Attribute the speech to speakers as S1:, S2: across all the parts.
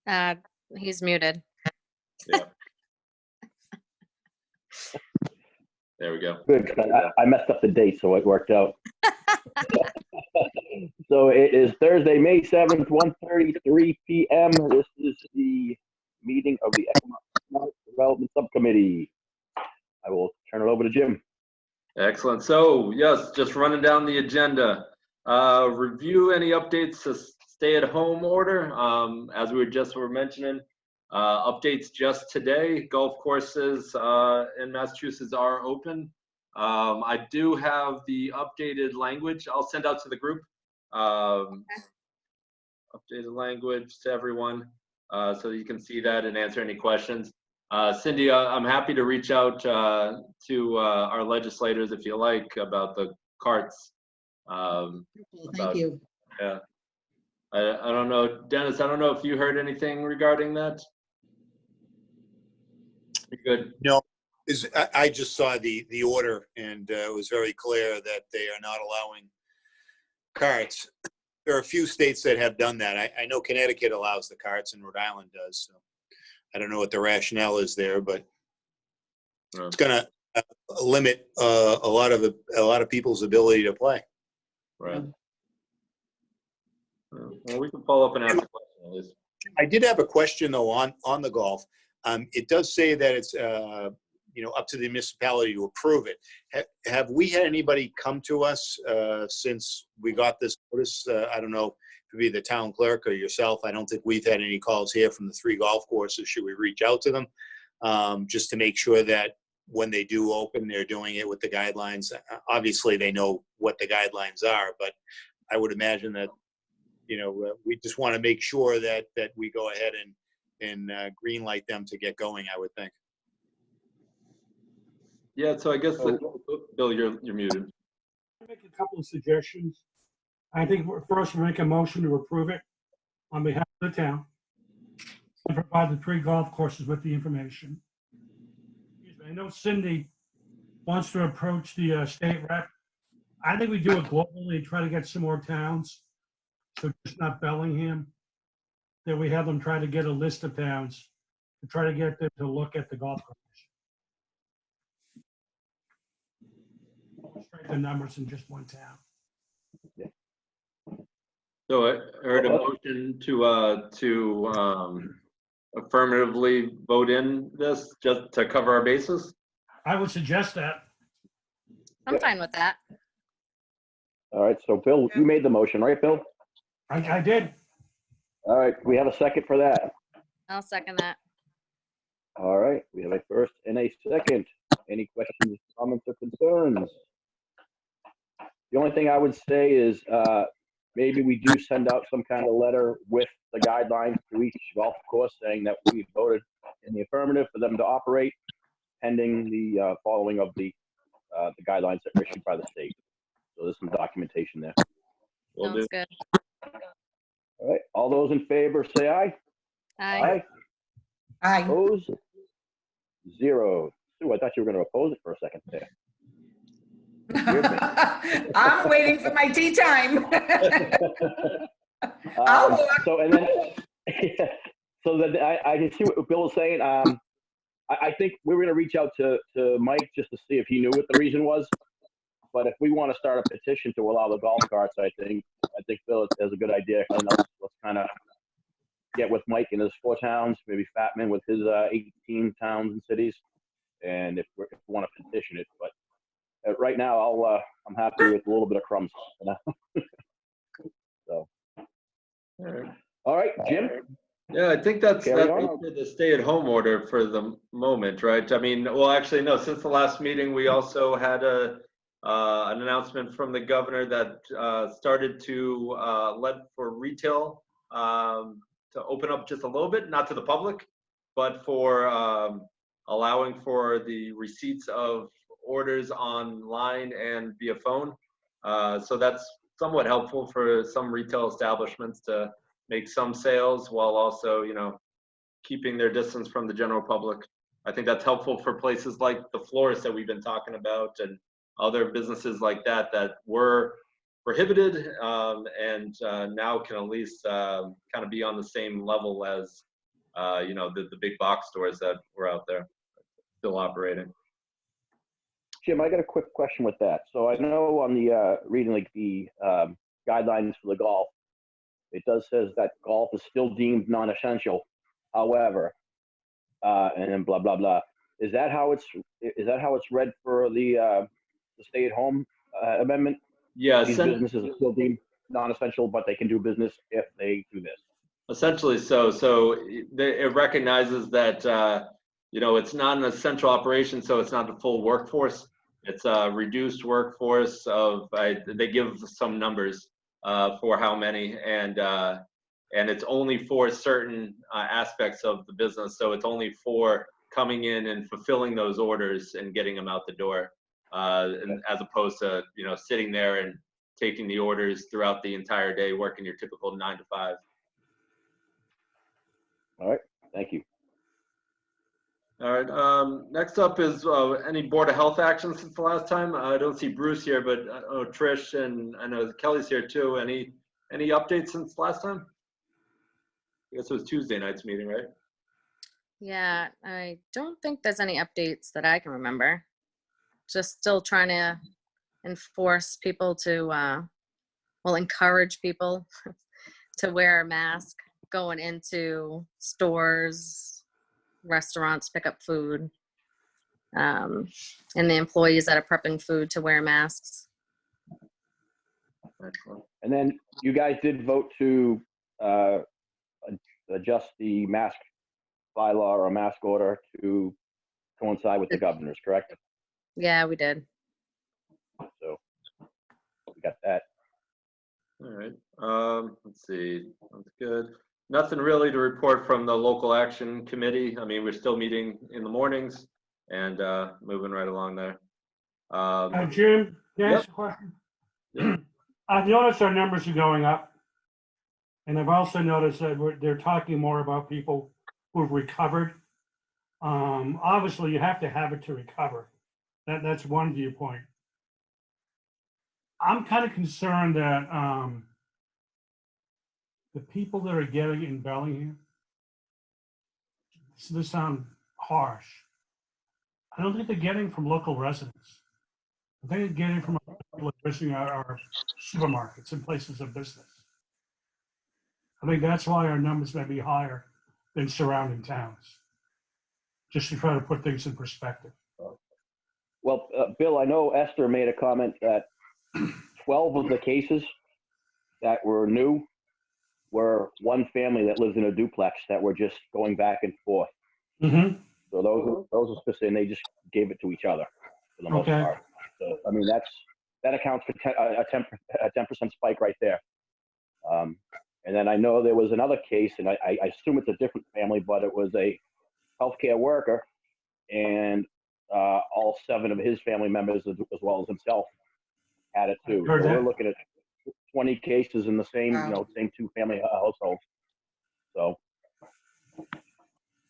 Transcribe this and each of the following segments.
S1: Uh, he's muted.
S2: Yeah. There we go.
S3: Good. I messed up the date, so it worked out. So it is Thursday, May 7th, 1:33 p.m. This is the meeting of the Economic Development Subcommittee. I will turn it over to Jim.
S2: Excellent. So yes, just running down the agenda. Review any updates to stay-at-home order. As we were mentioning, updates just today. Golf courses in Massachusetts are open. I do have the updated language I'll send out to the group. Updated language to everyone so you can see that and answer any questions. Cindy, I'm happy to reach out to our legislators if you like about the carts.
S4: Thank you.
S2: Yeah. I don't know, Dennis, I don't know if you heard anything regarding that. You good?
S5: No, I just saw the order, and it was very clear that they are not allowing carts. There are a few states that have done that. I know Connecticut allows the carts, and Rhode Island does. So I don't know what the rationale is there, but it's going to limit a lot of people's ability to play.
S2: Right. Well, we can follow up and ask a question at least.
S5: I did have a question though on the golf. It does say that it's up to the municipality to approve it. Have we had anybody come to us since we got this notice? I don't know if it be the town clerk or yourself. I don't think we've had any calls here from the 3 golf courses. Should we reach out to them just to make sure that when they do open, they're doing it with the guidelines? Obviously, they know what the guidelines are, but I would imagine that we just want to make sure that we go ahead and green light them to get going, I would think.
S2: Yeah, so I guess, Bill, you're muted.
S6: I'll make a couple of suggestions. I think first we'll make a motion to approve it on behalf of the town and provide the 3 golf courses with the information. I know Cindy wants to approach the state rep. I think we do it globally and try to get some more towns. So just not Bellingham, that we have them try to get a list of towns to try to get them to look at the golf course. The numbers in just one town.
S2: So I heard a motion to affirmatively vote in this just to cover our bases.
S6: I would suggest that.
S1: I'm fine with that.
S3: All right, so Bill, you made the motion, right, Bill?
S6: I did.
S3: All right, we have a second for that.
S1: I'll second that.
S3: All right, we have a first and a second. Any questions, comments, or concerns? The only thing I would say is maybe we do send out some kind of letter with the guidelines to each golf course saying that we voted in the affirmative for them to operate pending the following of the guidelines that were issued by the state. So there's some documentation there.
S1: Sounds good.
S3: All right, all those in favor say aye.
S1: Aye.
S4: Aye.
S3: Opposed? 0. Sue, I thought you were going to oppose it for a second there.
S4: I'm waiting for my tea time. I'll walk.
S3: So and then, so that I can see what Bill was saying. I think we were going to reach out to Mike just to see if he knew what the reason was. But if we want to start a petition to allow the golf carts, I think Bill is a good idea. And let's kind of get with Mike in his 4 towns, maybe Fatman with his 18 towns and cities, and if we want to petition it. But right now, I'm happy with a little bit of crumbs. So, all right, Jim.
S2: Yeah, I think that's the stay-at-home order for the moment, right? I mean, well, actually, no. Since the last meeting, we also had an announcement from the governor that started to let for retail to open up just a little bit, not to the public, but for allowing for the receipts of orders online and via phone. So that's somewhat helpful for some retail establishments to make some sales while also, keeping their distance from the general public. I think that's helpful for places like the florist that we've been talking about and other businesses like that were prohibited and now can at least kind of be on the same level as the big box stores that were out there still operating.
S3: Jim, I got a quick question with that. So I know on the reading like the guidelines for the golf, it does says that golf is still deemed non-essential. However, and then blah blah blah. Is that how it's read for the stay-at-home amendment?
S2: Yeah,
S3: These businesses are still deemed non-essential, but they can do business if they do this.
S2: essentially so. So it recognizes that it's not an essential operation, so it's not the full workforce. It's a reduced workforce of they give some numbers for how many, and it's only for certain aspects of the business. So it's only for coming in and fulfilling those orders and getting them out the door, and as opposed to sitting there and taking the orders throughout the entire day, working your typical 9 to 5.
S3: All right, thank you.
S2: All right. Next up is any Board of Health action since the last time. I don't see Bruce here, but Trish and I know Kelly's here too. Any updates since last time? I guess it was Tuesday night's meeting, right?
S1: Yeah, I don't think there's any updates that I can remember. Just still trying to enforce people to, encourage people to wear a mask going into stores, restaurants, pick up food, and the employees that are prepping food to wear masks.
S2: Excellent.
S3: And then you guys did vote to adjust the mask bylaw or mask order to coincide with the governor's, correct?
S1: Yeah, we did.
S3: So we got that.
S2: All right. Let's see. That's good. Nothing really to report from the local action committee. I mean, we're still meeting in the mornings and moving right along there.
S6: Jim, can I
S2: Yep.
S6: ask a question?
S2: Yep.
S6: I've noticed our numbers are going up. And I've also noticed that they're talking more about people who've recovered. Obviously, you have to have it to recover. That's one viewpoint. I'm kind of concerned that the people that are getting it in Bellingham, this sounds harsh. I don't think they're getting from local residents. I think they're getting from people visiting our supermarkets and places of business. I think that's why our numbers may be higher than surrounding towns. Just to try to put things in perspective.
S3: Well, Bill, I know Esther made a comment that 12 of the cases that were new were one family that lives in a duplex that were just going back and forth.
S6: Mm-hmm.
S3: So those are specific, and they just gave it to each other for the most part. So I mean, that accounts for a 10% spike right there. And then I know there was another case, and I assume it's a different family, but it was a healthcare worker, and all 7 of his family members, as well as himself, had it too. So we're looking at 20 cases in the same, same 2-family households. So.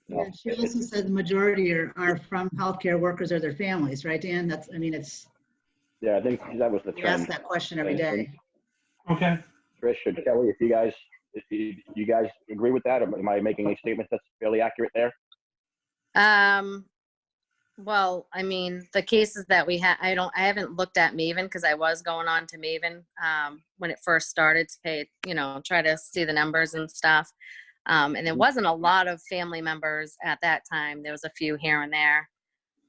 S7: Yeah, she also said the majority are from healthcare workers or their families, right, Dan? It's.
S3: Yeah, I think that was the
S7: We
S3: trend.
S7: ask that question every day.
S6: Okay.
S3: Trish and Kelly, if you guys agree with that, or am I making a statement that's fairly accurate there?
S1: Well, I mean, the cases that we had, I haven't looked at Maven because I was going on to Maven when it first started to pay, try to see the numbers and stuff. And there wasn't a lot of family members at that time. There was a few here and there.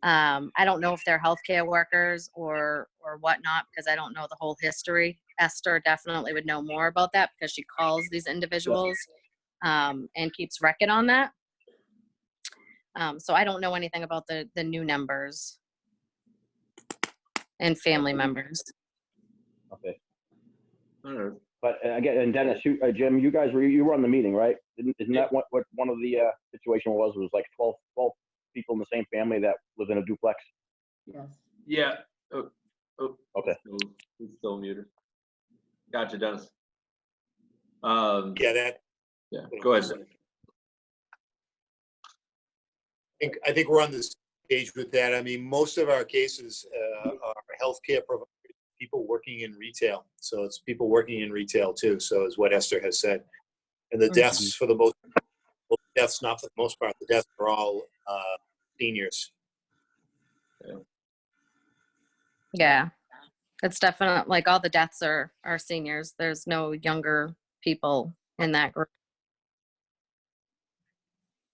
S1: I don't know if they're healthcare workers or whatnot, because I don't know the whole history. Esther definitely would know more about that because she calls these individuals and keeps record on that. So I don't know anything about the new numbers and family members.
S3: Okay.
S2: All right.
S3: But again, and Dennis, Jim, you guys were on the meeting, right? Isn't that what one of the situation was? It was like 12 people in the same family that live in a duplex.
S7: Yes.
S2: Yeah.
S3: Okay.
S2: He's still muted. Gotcha, Dennis.
S5: Yeah,
S2: Yeah. Go ahead.
S5: I think we're on this page with that. I mean, most of our cases are healthcare providers, people working in retail. So it's people working in retail too. So is what Esther has said. And the deaths for the most deaths, not for the most part, the deaths are all seniors.
S1: Yeah, it's definitely like all the deaths are seniors. There's no younger people in that group.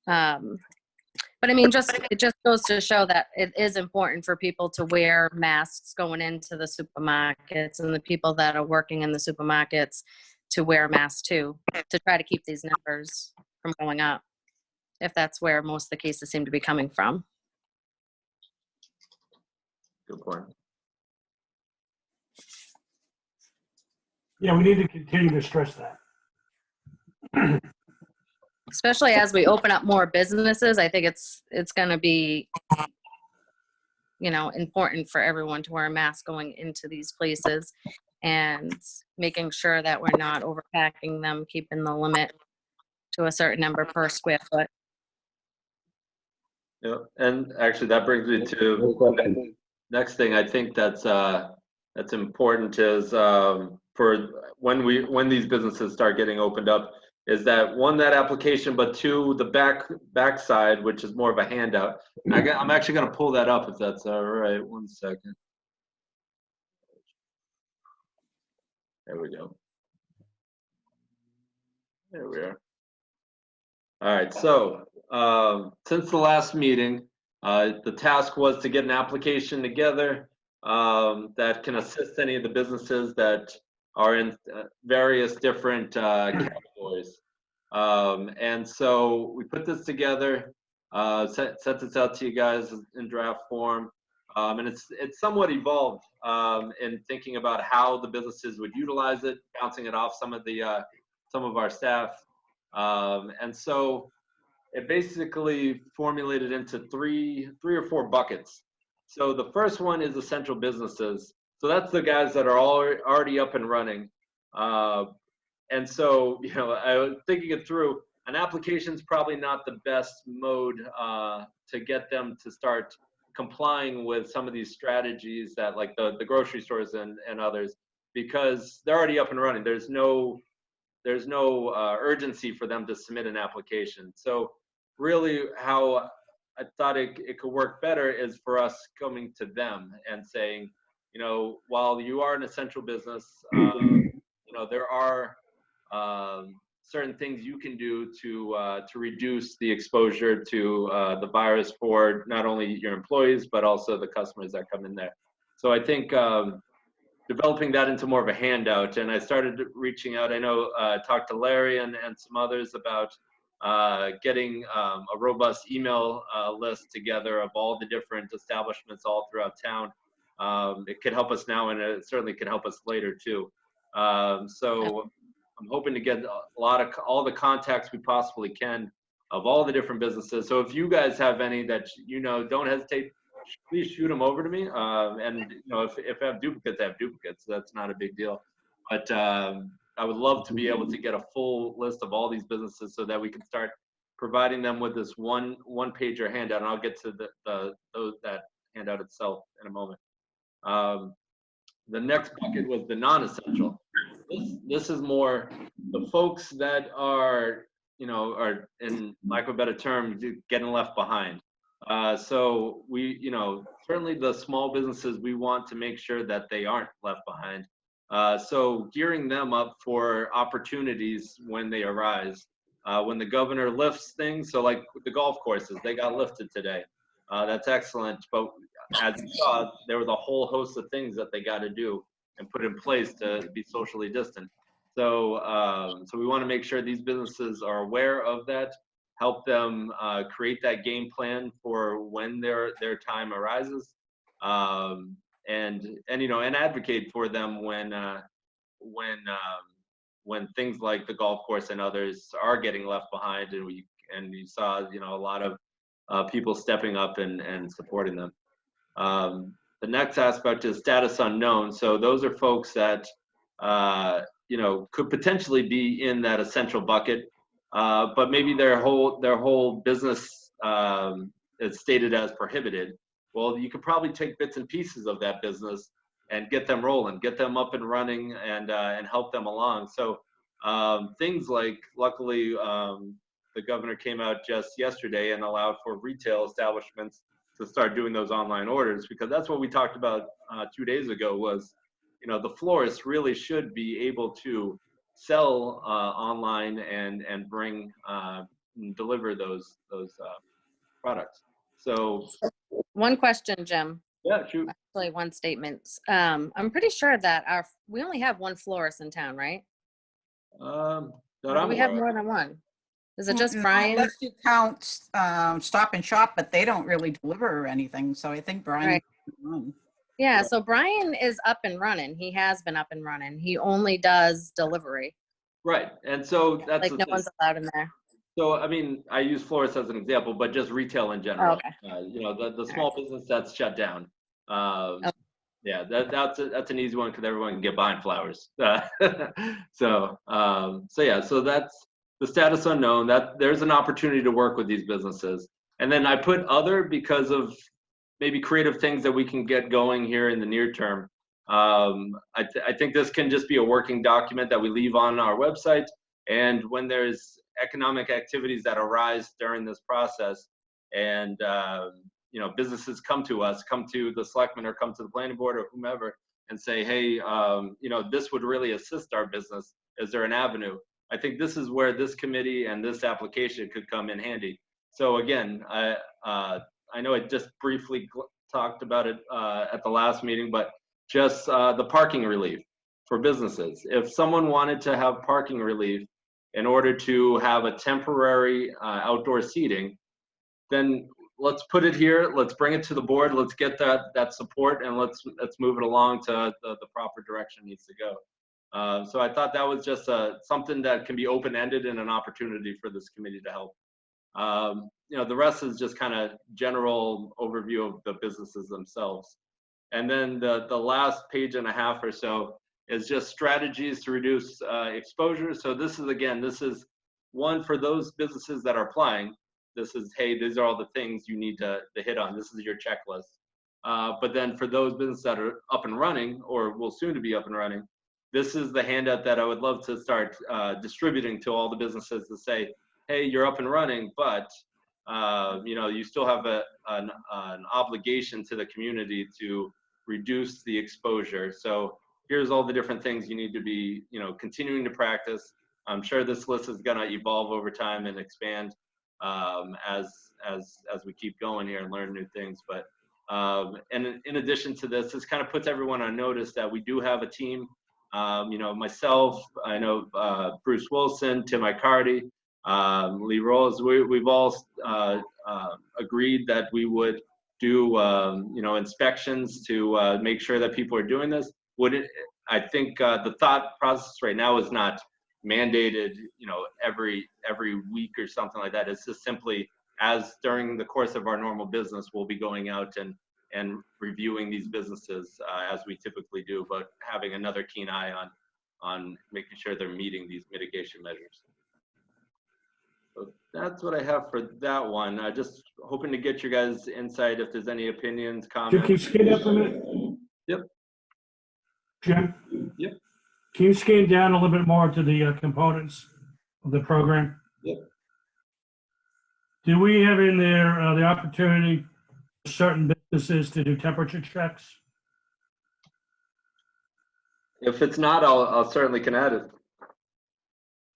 S1: But I mean, it just goes to show that it is important for people to wear masks going into the supermarkets, and the people that are working in the supermarkets to wear masks too, to try to keep these numbers from going up, if that's where most of the cases seem to be coming from.
S2: Good point.
S6: Yeah, we need to continue to stress that.
S1: Especially as we open up more businesses, I think it's going to be, important for everyone to wear a mask going into these places, and making sure that we're not overpacking them, keeping the limit to a certain number per square foot.
S2: Yeah, and actually that brings me to
S3: No question.
S2: next thing. I think that's important is for when these businesses start getting opened up, is that one, that application, but two, the back side, which is more of a handout. I'm actually going to pull that up if that's all right. 1 second. There we go. There we are. All right. So since the last meeting, the task was to get an application together that can assist any of the businesses that are in various different categories. And so we put this together, sent this out to you guys in draft form. And it's somewhat evolved in thinking about how the businesses would utilize it, bouncing it off some of our staff. And so it basically formulated into three or four buckets. So the first one is essential businesses. So that's the guys that are already up and running. And so, I was thinking it through. An application is probably not the best mode to get them to start complying with some of these strategies that, like the grocery stores and others, because they're already up and running. There's no urgency for them to submit an application. So really how I thought it could work better is for us coming to them and saying, while you are an essential business, there are certain things you can do to reduce the exposure to the virus for not only your employees, but also the customers that come in there. So I think developing that into more of a handout, and I started reaching out. I know talked to Larry and some others about getting a robust email list together of all the different establishments all throughout town. It could help us now, and it certainly could help us later too. So I'm hoping to get all the contacts we possibly can of all the different businesses. So if you guys have any that don't hesitate, please shoot them over to me. And if I have duplicates, I have duplicates. So that's not a big deal. But I would love to be able to get a full list of all these businesses so that we can start providing them with this one pager handout. And I'll get to that handout itself in a moment. The next bucket was the non-essential. This is more the folks that are in lack of a better term, getting left behind. So we, certainly the small businesses, we want to make sure that they aren't left behind. So gearing them up for opportunities when they arise. When the governor lifts things, so like the golf courses, they got lifted today. That's excellent. But as you saw, there was a whole host of things that they got to do and put in place to be socially distant. So, so we want to make sure these businesses are aware of that, help them create that game plan for when their time arises, and advocate for them when things like the golf course and others are getting left behind, and you saw a lot of people stepping up and supporting them. The next aspect is status unknown. So those are folks that could potentially be in that essential bucket, but maybe their whole business is stated as prohibited. Well, you could probably take bits and pieces of that business and get them rolling, get them up and running, and help them along. So things like, luckily, the governor came out just yesterday and allowed for retail establishments to start doing those online orders, because that's what we talked about 2 days ago was, the florists really should be able to sell online and bring deliver those products. So
S1: One question, Jim.
S2: yeah, shoot.
S1: Actually, one statement. I'm pretty sure that we only have one florist in town, right?
S2: That
S1: Or do
S2: I'm
S1: we have
S2: aware of.
S1: more than one? Is it just
S4: No,
S1: Brian?
S4: unless you count Stop and Shop, but they don't really deliver or anything. So I think Brian.
S1: Right. Yeah, so Brian is up and running. He has been up and running. He only does delivery.
S2: Right, and so that's
S1: Like
S2: the
S1: no
S2: thing.
S1: one's allowed in there.
S2: So, I mean, I use florists as an example, but just retail in general.
S1: Okay.
S2: The small business that's shut down. Yeah, that's an easy one because everyone can get behind flowers. So that's the status unknown. That there's an opportunity to work with these businesses, and then I put other because of maybe creative things that we can get going here in the near term. I think this can just be a working document that we leave on our website, and when there's economic activities that arise during this process, and businesses come to the selectmen or come to the planning board or whomever and say, hey, this would really assist our business. Is there an avenue? I think this is where this committee and this application could come in handy. So again, I know I just briefly talked about it at the last meeting, but just the parking relief for businesses. If someone wanted to have parking relief in order to have a temporary outdoor seating, then let's put it here. Let's bring it to the board. Let's get that support, and let's move it along to the proper direction it needs to go. So I thought that was just something that can be open-ended and an opportunity for this committee to help. The rest is just kind of general overview of the businesses themselves. And then the last page and a half or so is just strategies to reduce exposure. So this is one for those businesses that are applying. This is, hey, these are all the things you need to hit on. This is your checklist. But then for those businesses that are up and running or will soon to be up and running, this is the handout that I would love to start distributing to all the businesses to say, hey, you're up and running, but you still have an obligation to the community to reduce the exposure. So here's all the different things you need to be, continuing to practice. I'm sure this list is going to evolve over time and expand as we keep going here and learn new things. But and in addition to this kind of puts everyone on notice that we do have a team. Myself, I know Bruce Wilson, Tim Icardi, Lee Rose, we've all agreed that we would do inspections to make sure that people are doing this. I think the thought process right now is not mandated, every week or something like that. It's just simply as during the course of our normal business, we'll be going out and reviewing these businesses as we typically do, but having another keen eye on making sure they're meeting these mitigation measures. So that's what I have for that one. Just hoping to get your guys' insight if there's any opinions, comments.
S6: Jim, can you scan down for a minute?
S2: Yep.
S6: Jim?
S2: Yep.
S6: Can you scan down a little bit more to the components of the program?
S2: Yep.
S6: Do we have in there the opportunity for certain businesses to do temperature checks?
S2: If it's not, I'll certainly can add it.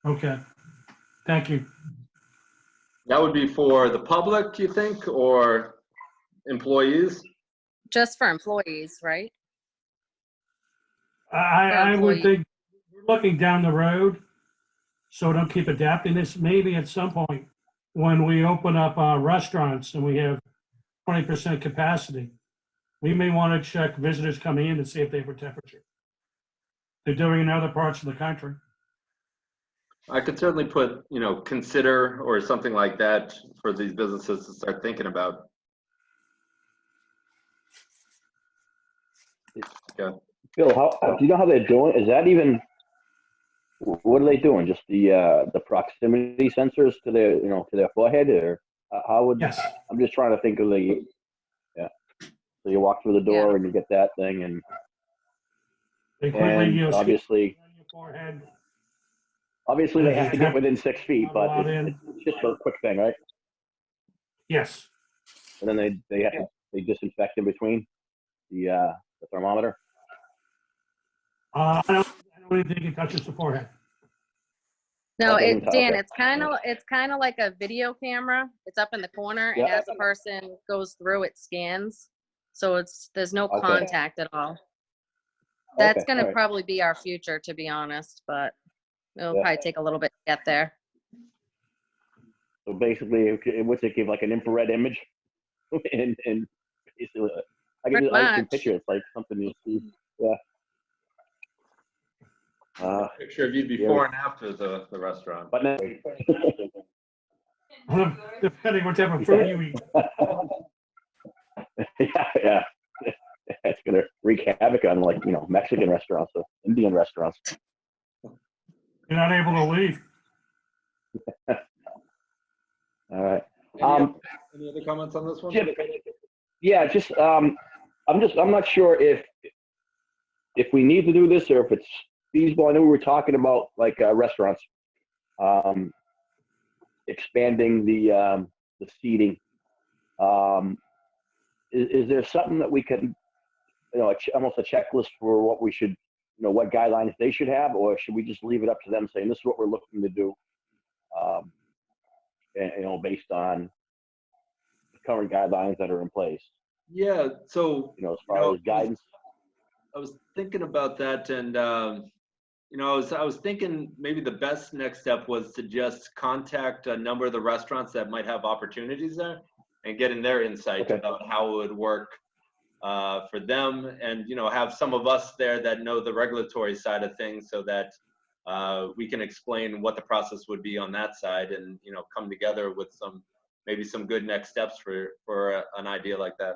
S6: Okay, thank you.
S2: That would be for the public, you think, or employees?
S1: Just for employees, right?
S6: I would think we're looking down the road, so don't keep adapting this. Maybe at some point when we open up our restaurants and we have 20% capacity, we may want to check visitors coming in to see if they have a temperature. They're doing in other parts of the country.
S2: I could certainly put, consider or something like that for these businesses to start thinking about. Yeah.
S3: Bill, do you know how they're doing? Is that even, what are they doing? Just the proximity sensors to their, to their forehead, or how would?
S6: Yes.
S3: I'm just trying to think of yeah. So you walk through the door and you get that thing, and
S6: They quickly,
S3: obviously
S6: on your forehead.
S3: Obviously, they have to get within 6 feet,
S6: Not
S3: but
S6: allowed in.
S3: it's just a quick thing, right?
S6: Yes.
S3: And then they have to, they disinfect in between the thermometer.
S6: I don't even think it touches the forehead.
S1: No,
S3: Okay,
S1: Dan,
S3: okay.
S1: it's kind of like a video camera. It's up in the corner, and
S3: Yeah.
S1: as the person goes through, it scans. So there's no
S3: Okay.
S1: contact at all. That's
S3: Okay,
S1: gonna
S3: all right.
S1: probably be our future, to be honest, but it'll
S3: Yeah.
S1: probably take a little bit to get there.
S3: So basically, what's it give, like an infrared image? and basically, I
S1: Pretty
S3: can
S1: much.
S3: picture it's like something you see. Yeah.
S2: Picture of you before and after the restaurant.
S3: But now,
S6: Depending what type of food you eat.
S3: yeah. It's gonna wreak havoc on, like, Mexican restaurants or Indian restaurants.
S6: You're not able to leave.
S3: All right.
S2: Any other comments on this one?
S3: Jim, yeah, just I'm not sure if we need to do this or if it's feasible. I know we were talking about, like, restaurants, expanding the seating. Is there something that we can, almost a checklist for what we should, what guidelines they should have, or should we just leave it up to them saying this is what we're looking to do, and, based on the current guidelines that are in place?
S2: Yeah, so
S3: As far as guidance.
S2: I was thinking about that, and I was thinking maybe the best next step was to just contact a number of the restaurants that might have opportunities there, and getting their insight about how it would work for them, and have some of us there that know the regulatory side of things, so that we can explain what the process would be on that side, and come together with maybe some good next steps for an idea like that.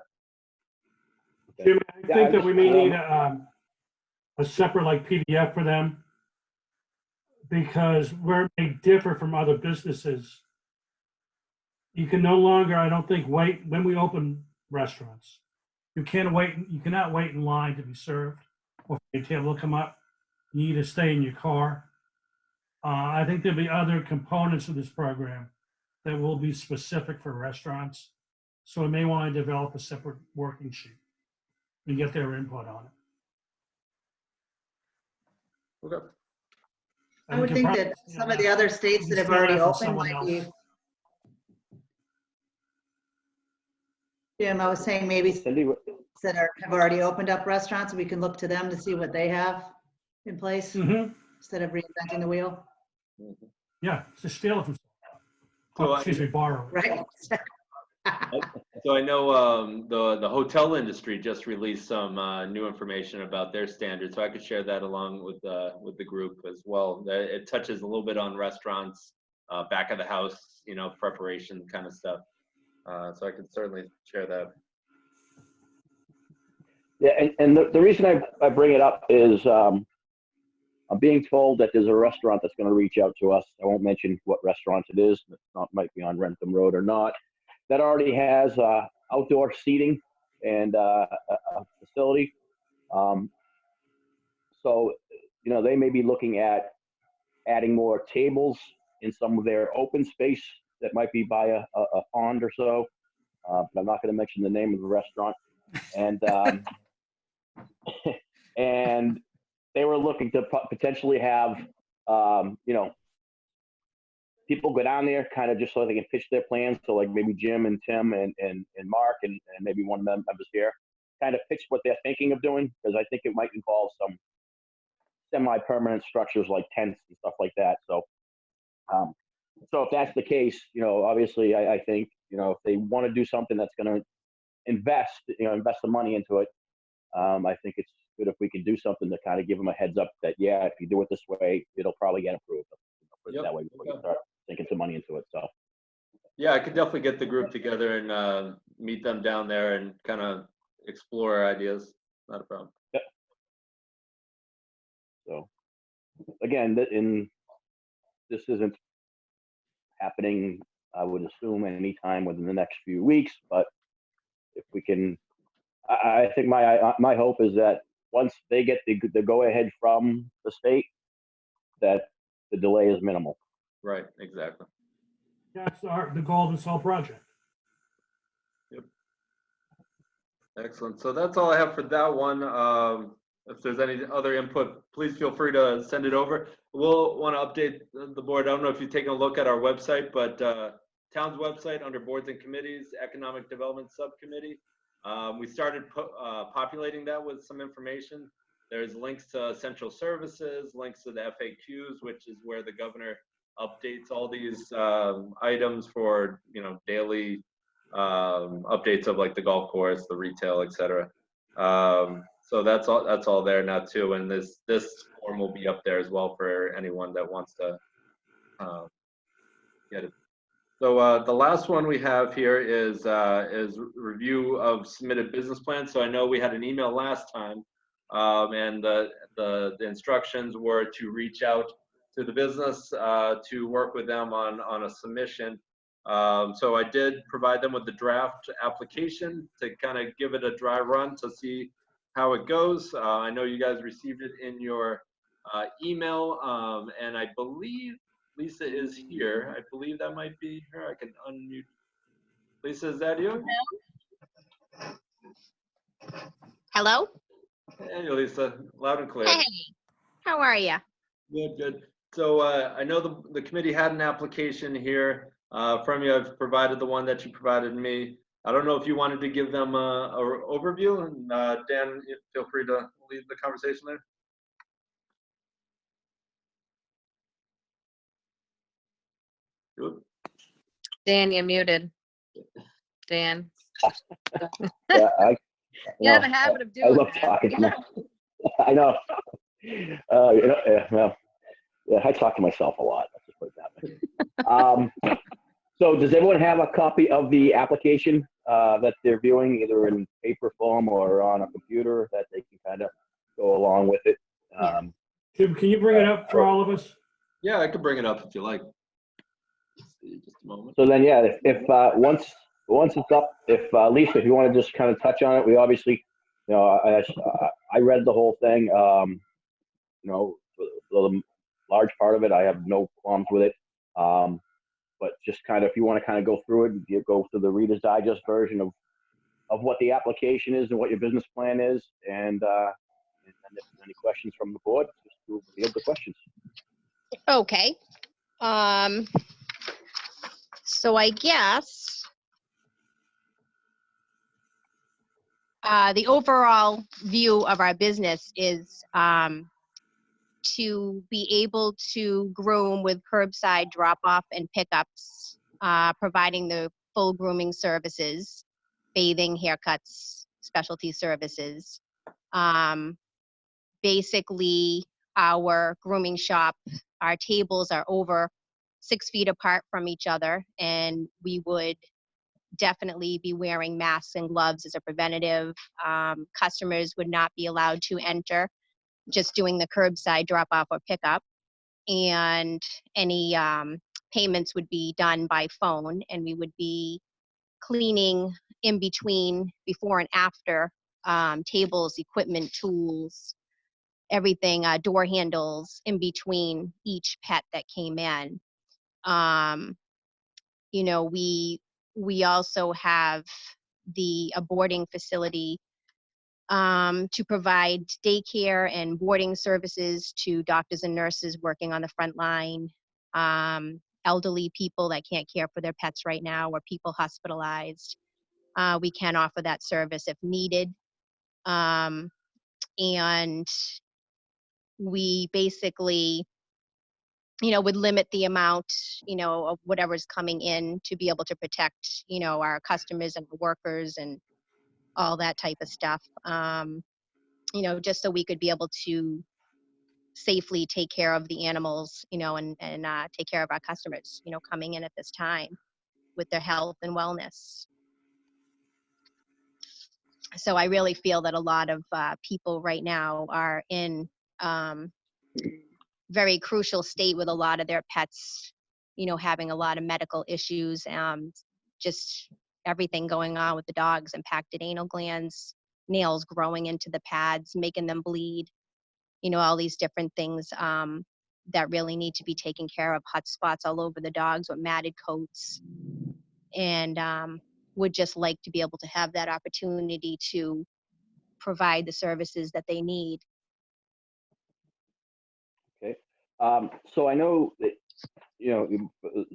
S6: Jim, I think that we may need a separate, like, PDF for them, because where it may differ from other businesses, you can no longer, I don't think, wait when we open restaurants. You cannot wait in line to be served, or for your table to come up. You need to stay in your car. I think there'll be other components of this program that will be specific for restaurants. So we may want to develop a separate working sheet and get their input on it.
S2: Okay.
S7: I would think that some of the other states that have already opened might be. Jim, I was saying maybe that have already opened up restaurants, we can look to them to see what they have in place instead of reinventing the wheel.
S6: Yeah, just steal it from.
S2: So
S6: borrow it.
S7: Right.
S2: So I know the hotel industry just released some new information about their standards, so I could share that along with the group as well. It touches a little bit on restaurants, back of the house, preparation kind of stuff. So I could certainly share that.
S3: Yeah, and the reason I bring it up is I'm being told that there's a restaurant that's going to reach out to us. I won't mention what restaurant it is. It might be on Rentham Road or not. That already has outdoor seating and a facility. So, they may be looking at adding more tables in some of their open space that might be by a pond or so. But I'm not going to mention the name of the restaurant. And and they were looking to potentially have, people go down there kind of just so they can pitch their plans. So, like, maybe Jim and Tim and Mark and maybe one of the members here kind of pitch what they're thinking of doing, because I think it might involve some semi-permanent structures like tents and stuff like that. So, so if that's the case, obviously I think, if they want to do something that's going to invest the money into it, I think it's good if we can do something to kind of give them a heads up that, yeah, if you do it this way, it'll probably get approved. That way before you start sinking some money into it. So.
S2: Yeah, I could definitely get the group together and meet them down there and kind of explore ideas. Not a problem.
S3: Yep. So, again, this isn't happening, I would assume, anytime within the next few weeks. But if we can, I think my hope is that once they get the go ahead from the state, that the delay is minimal.
S2: Right, exactly.
S6: That's the goal of this whole project.
S2: Excellent. So that's all I have for that one. If there's any other input, please feel free to send it over. We'll want to update the board. I don't know if you've taken a look at our website, but town's website under boards and committees, economic development subcommittee. We started populating that with some information. There's links to essential services, links to the FAQs, which is where the governor updates all these items for, you know, daily updates of like the golf course, the retail, etc. So that's all there now too, and this form will be up there as well for anyone that wants to get it. So the last one we have here is review of submitted business plans. So I know we had an email last time, and the instructions were to reach out to the business to work with them on a submission. So I did provide them with the draft application to kind of give it a dry run to see how it goes. I know you guys received it in your email, and I believe Lisa is here. I believe that might be her. I can unmute. Lisa, is that you?
S8: Hello?
S2: Hey, Lisa, loud and clear.
S8: Hey, how are you?
S2: Good, good. So I know the committee had an application here from you. I've provided the one that you provided me. I don't know if you wanted to give them a overview, and Dan, feel free to lead the conversation there. Good.
S1: Dan, you're muted. Dan.
S3: Yeah,
S1: You have a habit of
S3: I
S1: doing
S3: love
S1: that.
S3: talking to myself. I know. Well, yeah, I talk to myself a lot. Let's just put it that way. So does everyone have a copy of the application that they're viewing, either in paper form or on a computer, that they can kind of go along with it?
S6: Tim, can you bring it up for all of us?
S2: Yeah, I could bring it up if you like. Just a moment.
S3: So then, yeah, if once it's up, if Lisa, if you want to just kind of touch on it, we obviously, you know, I read the whole thing. You know, for the large part of it, I have no qualms with it. But just kind of, if you want to kind of go through it, you go through the Reader's Digest version of what the application is and what your business plan is, and if there's any questions from the board, just we'll field the questions.
S8: Okay. So I guess the overall view of our business is to be able to groom with curbside drop-off and pickups, providing the full grooming services, bathing, haircuts, specialty services. Basically, our grooming shop, our tables are over 6 feet apart from each other, and we would definitely be wearing masks and gloves as a preventative. Customers would not be allowed to enter, just doing the curbside drop off or pickup. And any payments would be done by phone, and we would be cleaning in between, before and after, tables, equipment, tools, everything, door handles in between each pet that came in. You know, we also have a boarding facility to provide daycare and boarding services to doctors and nurses working on the front line, elderly people that can't care for their pets right now, or people hospitalized. We can offer that service if needed. And we basically, you know, would limit the amount, you know, of whatever's coming in to be able to protect, you know, our customers and workers and all that type of stuff. You know, just so we could be able to safely take care of the animals, you know, and take care of our customers, you know, coming in at this time with their health and wellness. So I really feel that a lot of people right now are in very crucial state with a lot of their pets, you know, having a lot of medical issues, just everything going on with the dogs, impacted anal glands, nails growing into the pads, making them bleed, you know, all these different things. that really need to be taken care of, hot spots all over the dogs with matted coats, and would just like to be able to have that opportunity to provide the services that they need.
S3: Okay. So I know that, the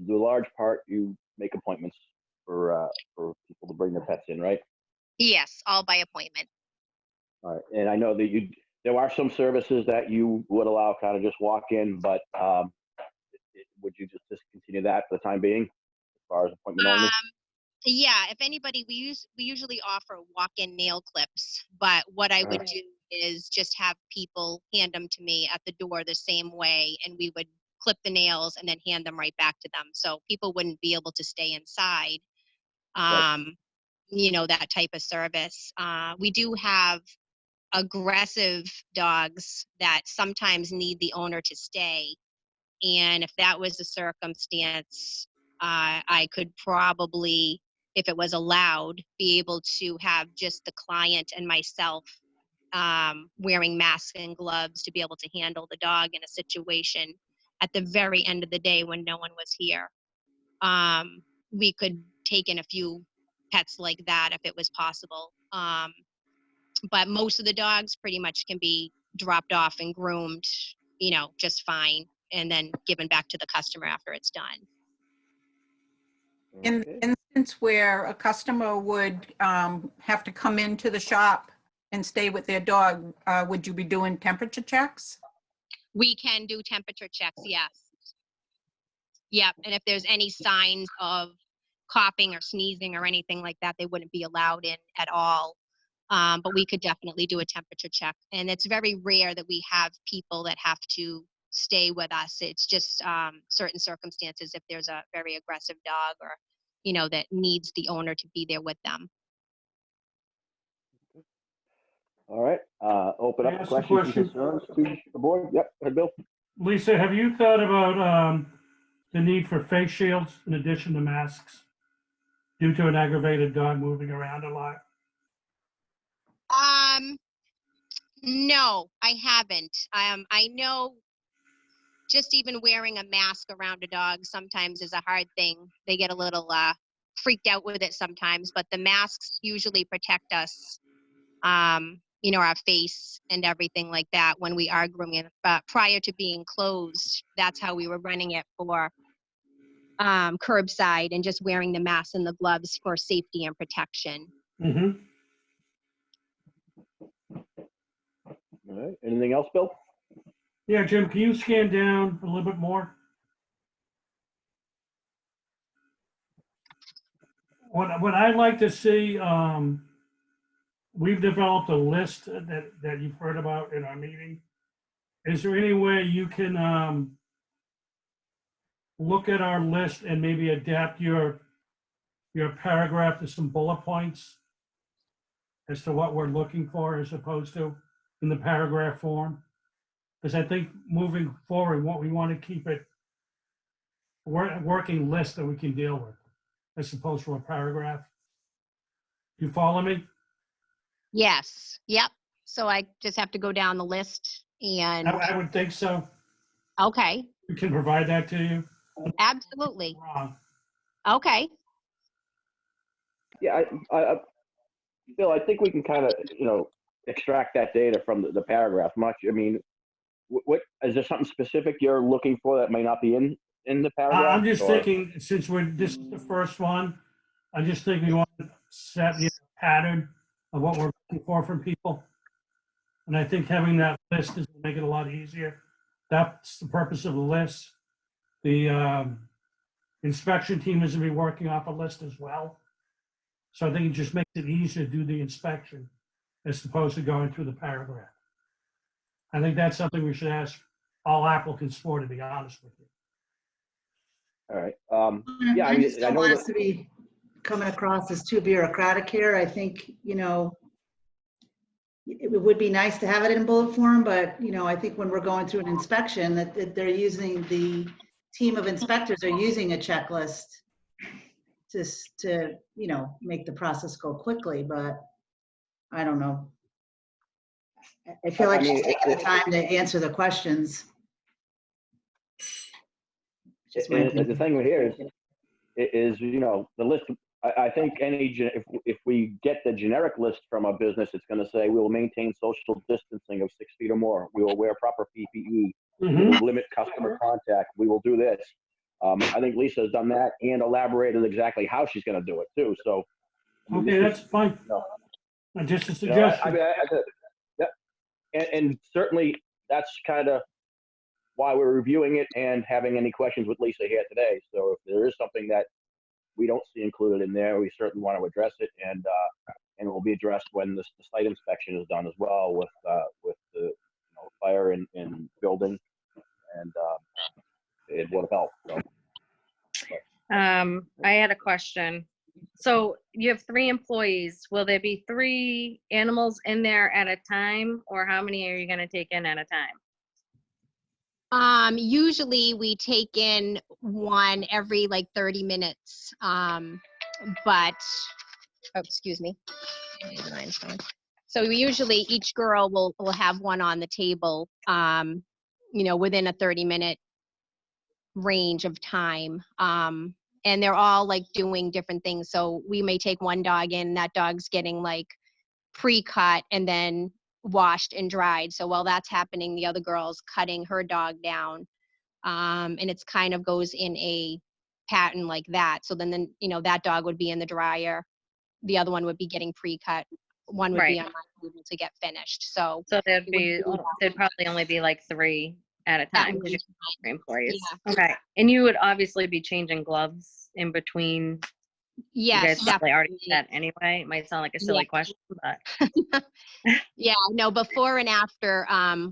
S3: large part, you make appointments for people to bring their pets in, right?
S8: Yes, all by appointment.
S3: All right. And I know that there are some services that you would allow kind of just walk in, but would you just discontinue that for the time being as far as appointment only?
S8: Yeah, if anybody, we usually offer walk-in nail clips, but what I would do is just have people hand them to me at the door the same way, and we would clip the nails and then hand them right back to them. So people wouldn't be able to stay inside.
S3: Right.
S8: That type of service. We do have aggressive dogs that sometimes need the owner to stay. And if that was the circumstance, I could probably, if it was allowed, be able to have just the client and myself wearing masks and gloves to be able to handle the dog in a situation at the very end of the day when no one was here. We could take in a few pets like that if it was possible. But most of the dogs pretty much can be dropped off and groomed, just fine, and then given back to the customer after it's done.
S4: In the instance where a customer would have to come into the shop and stay with their dog, would you be doing temperature checks?
S8: We can do temperature checks, yes. Yep, and if there's any signs of coughing or sneezing or anything like that, they wouldn't be allowed in at all. But we could definitely do a temperature check. And it's very rare that we have people that have to stay with us. It's just certain circumstances if there's a very aggressive dog or, that needs the owner to be there with them.
S3: All right. Open
S6: Can I
S3: up
S6: ask a
S3: questions and
S6: question?
S3: concerns to the board. Yep. Go ahead, Bill.
S6: Lisa, have you thought about the need for face shields in addition to masks due to an aggravated dog moving around a lot?
S8: No, I haven't. I know just even wearing a mask around a dog sometimes is a hard thing. They get a little freaked out with it sometimes, but the masks usually protect us, our face and everything like that when we are grooming it. But prior to being closed, that's how we were running it for curbside and just wearing the mask and the gloves for safety and protection.
S6: Mm-hmm.
S3: All right. Anything else, Bill?
S6: Yeah, Jim, can you scan down a little bit more? What I'd like to see, we've developed a list that you've heard about in our meeting. Is there any way you can look at our list and maybe adapt your paragraph to some bullet points as to what we're looking for as opposed to in the paragraph form? Because I think moving forward, what we want to keep it a working list that we can deal with as opposed to a paragraph. You follow me?
S8: Yes. Yep. So I just have to go down the list and.
S6: I would think so.
S8: Okay.
S6: We can provide that to you.
S8: Absolutely.
S6: Wrong.
S8: Okay.
S3: Yeah, Bill, I think we can kind of, extract that data from the paragraph much. I mean, what is there something specific you're looking for that may not be in the paragraph?
S6: I'm just thinking, since this is the first one, I'm just thinking we want to set the pattern of what we're looking for from people. And I think having that list is going to make it a lot easier. That's the purpose of the list. The inspection team is going to be working off a list as well. So I think it just makes it easier to do the inspection as opposed to going through the paragraph. I think that's something we should ask all applicants for, to be honest with you.
S3: All right. Yeah,
S7: I just
S3: I
S7: don't
S3: know
S7: want
S3: that.
S7: us to be coming across as too bureaucratic here. I think, it would be nice to have it in bullet form, but, I think when we're going through an inspection that they're using, the team of inspectors are using a checklist to make the process go quickly, but I don't know. I feel like she's taking the time to answer the questions. Just my
S3: And the
S7: opinion.
S3: thing here is, you know, the list, I think if we get the generic list from a business, it's going to say we will maintain social distancing of 6 feet or more. We will wear proper PPE. We will limit customer contact. We will do this. I think Lisa has done that and elaborated exactly how she's going to do it too. So, I mean,
S6: Okay,
S3: this
S6: that's
S3: is,
S6: fine.
S3: you know,
S6: Just a
S3: you know,
S6: suggestion.
S3: yeah, and certainly that's kind of why we're reviewing it and having any questions with Lisa here today. So if there is something that we don't see included in there, we certainly want to address it, and it will be addressed when the site inspection is done as well with the, you know, fire and building and Board of Health. So,
S1: I had a question. So you have 3 employees. Will there be 3 animals in there at a time, or how many are you gonna take in at a time?
S8: Usually we take in one every like 30 minutes. But, oh, excuse me. My mind's going. So we usually, each girl will have one on the table, you know, within a 30-minute range of time. And they're all like doing different things. So we may take one dog in, that dog's getting like pre-cut and then washed and dried. So while that's happening, the other girl's cutting her dog down. And it's kind of goes in a pattern like that. So then, you know, that dog would be in the dryer. The other one would be getting pre-cut. One would be
S1: Right.
S8: on my table to get finished. So
S1: So
S8: it
S1: there'd probably only be like 3 at a time because you have 3 employees.
S8: Yeah.
S1: Okay. And you would obviously be changing gloves in between. You guys
S8: Yes,
S1: probably already did
S8: definitely.
S1: that anyway. It might sound like a silly question, but
S8: Yeah, no, before and after,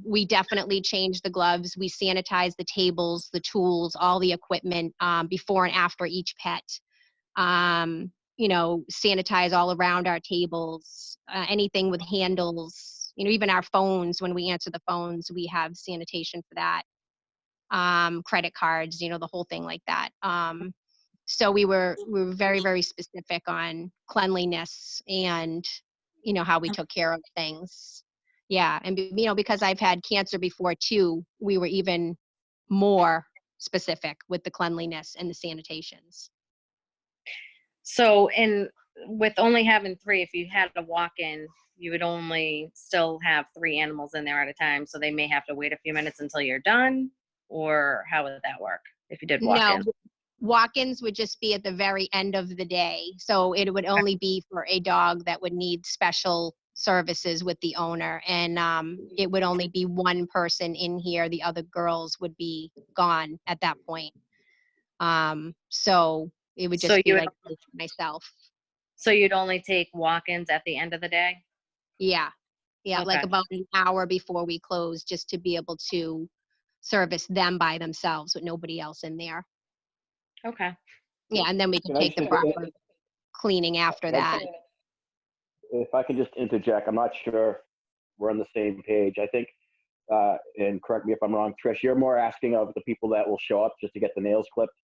S8: we definitely change the gloves. We sanitize the tables, the tools, all the equipment, before and after each pet. You know, sanitize all around our tables, anything with handles, you know, even our phones, when we answer the phones, we have sanitation for that. Credit cards, you know, the whole thing like that. So we were very, very specific on cleanliness and, you know, how we took care of things. Yeah, and you know, because I've had cancer before too, we were even more specific with the cleanliness and the sanitations.
S1: so with only having 3, if you had a walk-in, you would only still have 3 animals in there at a time. So they may have to wait a few minutes until you're done, or how would that work if you did
S8: No,
S1: walk-in?
S8: walk-ins would just be at the very end of the day. So it would only be for a dog that would need special services with the owner. And it would only be one person in here. The other girls would be gone at that point. So it would
S1: So
S8: just be
S1: you would,
S8: like myself.
S1: so you'd only take walk-ins at the end of the day?
S8: Yeah. Yeah, like
S1: Okay.
S8: about an hour before we close, just to be able to service them by themselves with nobody else in there.
S1: Okay.
S8: Yeah, and then we can
S3: Can I
S8: take the
S3: just-
S8: proper cleaning after
S3: Can I
S8: that.
S3: just- if I can just interject, I'm not sure we're on the same page. I think, and correct me if I'm wrong, Trish, you're more asking of the people that will show up just to get the nails clipped,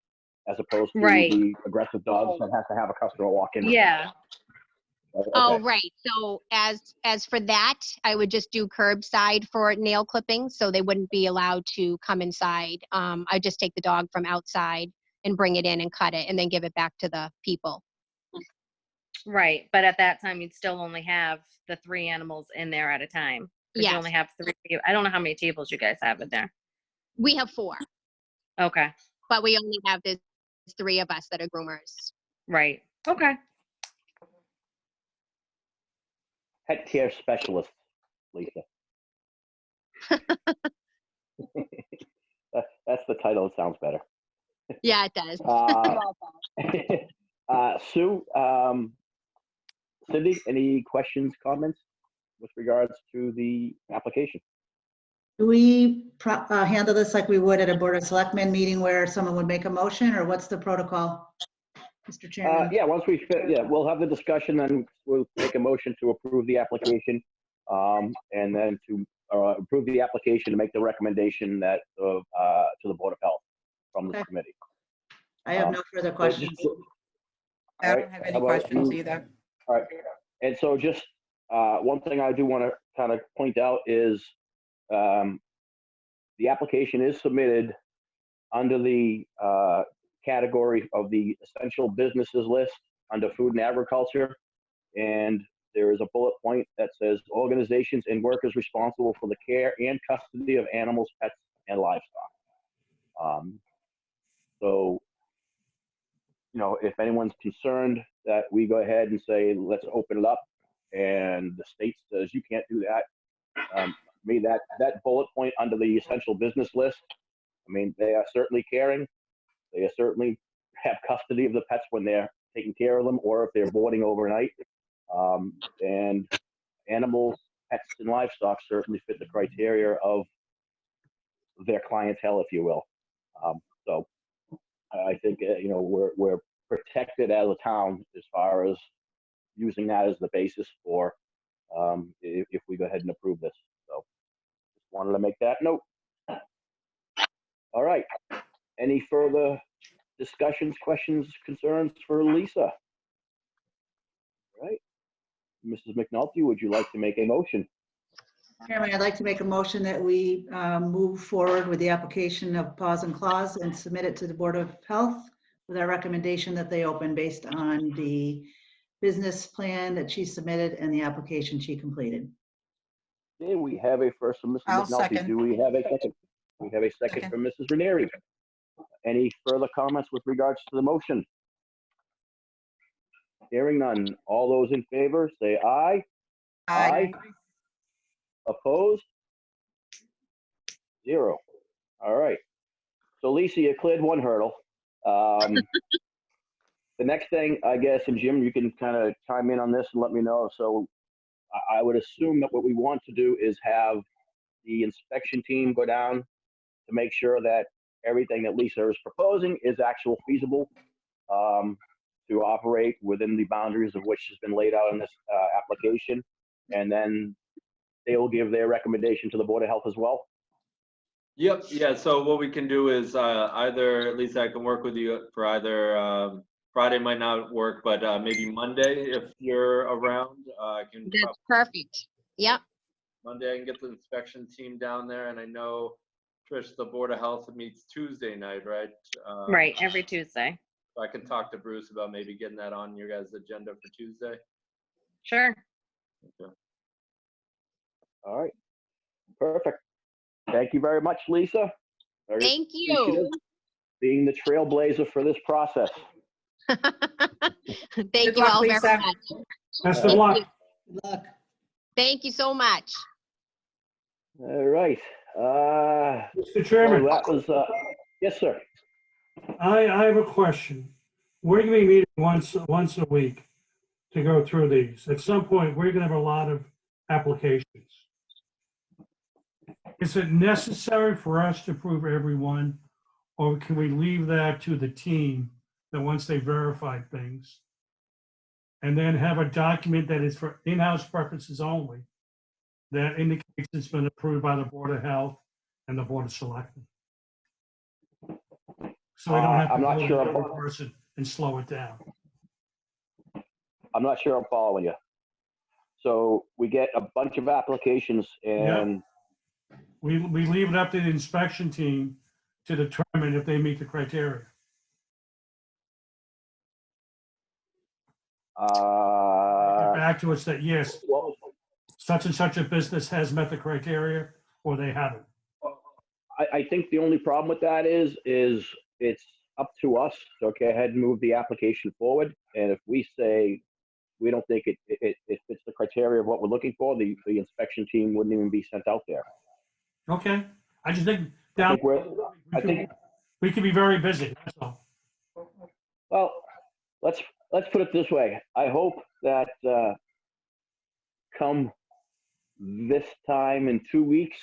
S3: as opposed to
S1: Right.
S3: the aggressive dogs that have to have a customer walk in.
S1: Yeah.
S3: Okay.
S8: Oh, right. So as for that, I would just do curbside for nail clipping, so they wouldn't be allowed to come inside. I just take the dog from outside and bring it in and cut it and then give it back to the people.
S1: Right. But at that time, you'd still only have the 3 animals in there at a time. Because you
S8: Yes,
S1: only have 3. I don't know how many tables you guys have in there.
S8: we have 4,
S1: Okay.
S8: but we only have the 3 of us that are groomers.
S1: Right. Okay.
S3: Pet care specialist, Lisa. That's the title. It sounds better.
S8: Yeah, it does.
S3: Sue, Cindy, any questions, comments with regards to the application?
S7: Do we handle this like we would at a Board of Selectmen meeting where someone would make a motion, or what's the protocol, Mr. Chairman?
S3: Yeah, once we'll have the discussion, then we'll make a motion to approve the application, and then to approve the application to make the recommendation that to the Board of Health from the
S7: Okay.
S3: committee.
S7: I have no further questions.
S4: I don't have any questions either.
S3: All right, and so just one thing I do want to kind of point out is the application is submitted under the category of the essential businesses list under food and agriculture. And there is a bullet point that says organizations and workers responsible for the care and custody of animals, pets, and livestock. So, you know, if anyone's concerned that we go ahead and say, let's open it up, and the state says you can't do that, me, that bullet point under the essential business list, I mean, they are certainly caring. They certainly have custody of the pets when they're taking care of them, or if they're boarding overnight. And animals, pets, and livestock certainly fit the criteria of their clientele, if you will. So I think, you know, we're protected as a town as far as using that as the basis for if we go ahead and approve this. So just wanted to make that note. All right. Any further discussions, questions, concerns for Lisa? All right. Mrs. McNulty, would you like to make a motion?
S7: Chairman, I'd like to make a motion that we move forward with the application of pause and clause and submit it to the Board of Health with our recommendation that they open based on the business plan that she submitted and the application she completed.
S3: Okay, we have a first from Mrs.
S4: I'll
S3: McNulty.
S4: second.
S3: Do we have a second? We have a second
S4: Second.
S3: from Mrs. Ranieri. Any further comments with regards to the motion? Hearing none. All those in favor, say aye.
S4: Aye.
S3: Opposed? 0. All right. So Lisa, you cleared one hurdle. The next thing, I guess, and Jim, you can kind of chime in on this and let me know. So I would assume that what we want to do is have the inspection team go down to make sure that everything that Lisa is proposing is actual feasible to operate within the boundaries of which has been laid out in this application. And then they will give their recommendation to the Board of Health as well.
S2: Yep, yeah, so what we can do is either, at least I can work with you for either, Friday might not work, but maybe Monday if you're around. I can
S8: That's perfect. Yep.
S2: Monday I can get the inspection team down there, and I know, Trish, the Board of Health meets Tuesday night, right?
S1: Right, every Tuesday.
S2: So I can talk to Bruce about maybe getting that on your guys' agenda for Tuesday.
S1: Sure.
S2: Okay.
S3: All right. Perfect. Thank you very much, Lisa. Very
S8: Thank
S3: appreciative,
S8: you.
S3: being the trailblazer for this process.
S8: Thank
S4: Good
S8: you
S4: luck,
S8: all
S4: Lisa.
S8: very much.
S6: Best of luck.
S7: Good luck.
S8: Thank you so much.
S3: All right.
S6: Mr. Chairman,
S3: That was, yes, sir.
S6: I have a question. We're going to be meeting once a week to go through these. At some point, we're going to have a lot of applications. Is it necessary for us to approve everyone, or can we leave that to the team that once they verify things, and then have a document that is for in-house purposes only, that indicates it's been approved by the Board of Health and the Board of Selectmen? So we don't have to
S3: I'm not
S6: go to
S3: sure.
S6: every person and slow it down.
S3: I'm not sure I'm following you. So we get a bunch of applications and
S6: We leave it up to the inspection team to determine if they meet the criteria. Get back to us that yes,
S3: well,
S6: such and such a business has met the criteria, or they haven't.
S3: I think the only problem with that is it's up to us to go ahead and move the application forward. And if we say we don't think it fits the criteria of what we're looking for, the inspection team wouldn't even be sent out there.
S6: Okay, I just think
S3: I
S6: down,
S3: think
S6: we could be very busy, that's all.
S3: well, let's put it this way. I hope that come this time in 2 weeks,